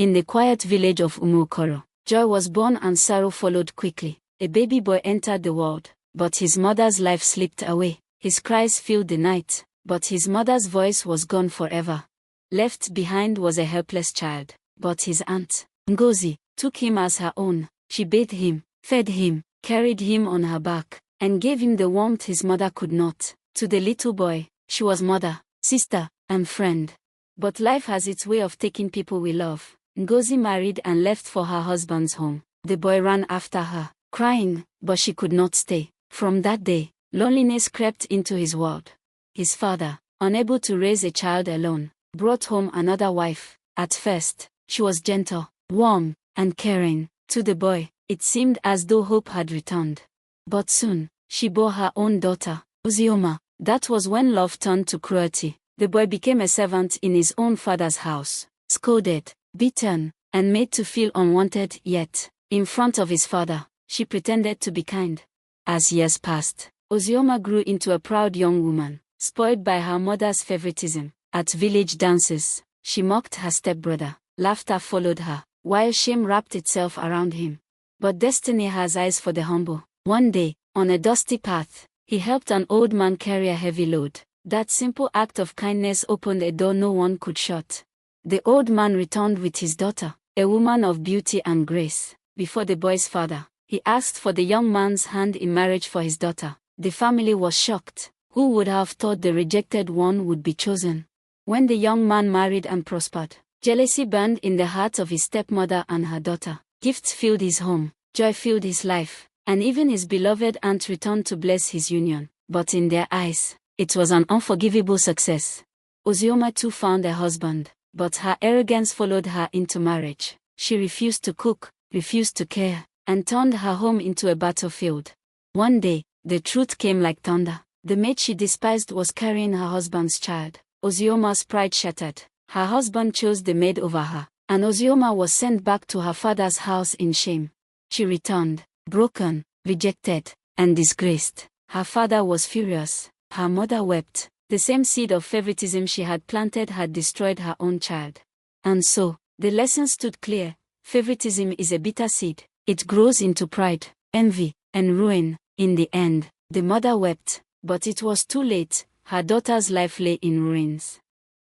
In the quiet village of Umukoro, joy was born and sorrow followed quickly. A baby boy entered the world, but his mother's life slipped away. His cries filled the night, but his mother's voice was gone forever. Left behind was a helpless child, but his aunt, Ngozi, took him as her own. She bathed him, fed him, carried him on her back, and gave him the warmth his mother could not. To the little boy, she was mother, sister, and friend. But life has its way of taking people we love. Ngozi married and left for her husband's home. The boy ran after her, crying, but she could not stay. From that day, loneliness crept into his world. His father, unable to raise a child alone, brought home another wife. At first, she was gentle, warm, and caring. To the boy, it seemed as though hope had returned. But soon, she bore her own daughter, Ozioma. That was when love turned to cruelty. The boy became a servant in his own father's house, scolded, beaten, and made to feel unwanted. Yet, in front of his father, she pretended to be kind. As years passed, Ozioma grew into a proud young woman, spoiled by her mother's favoritism. At village dances, she mocked her stepbrother. Laughter followed her, while shame wrapped itself around him. But destiny has eyes for the humble. One day, on a dusty path, he helped an old man carry a heavy load. That simple act of kindness opened a door no one could shut. The old man returned with his daughter, a woman of beauty and grace. Before the boy's father, he asked for the young man's hand in marriage for his daughter. The family was shocked. Who would have thought the rejected one would be chosen? When the young man married and prospered, jealousy burned in the hearts of his stepmother and her daughter. Gifts filled his home, joy filled his life, and even his beloved aunt returned to bless his union. But in their eyes, it was an unforgivable success. Ozioma too found a husband, but her arrogance followed her into marriage. She refused to cook, refused to care, and turned her home into a battlefield. One day, the truth came like thunder. The maid she despised was carrying her husband's child. Ozioma's pride shattered. Her husband chose the maid over her, and Ozioma was sent back to her father's house in shame. She returned, broken, rejected, and disgraced. Her father was furious. Her mother wept. The same seed of favoritism she had planted had destroyed her own child. And so, the lesson stood clear. Favoritism is a bitter seed. It grows into pride, envy, and ruin. In the end, the mother wept, but it was too late. Her daughter's life lay in ruins.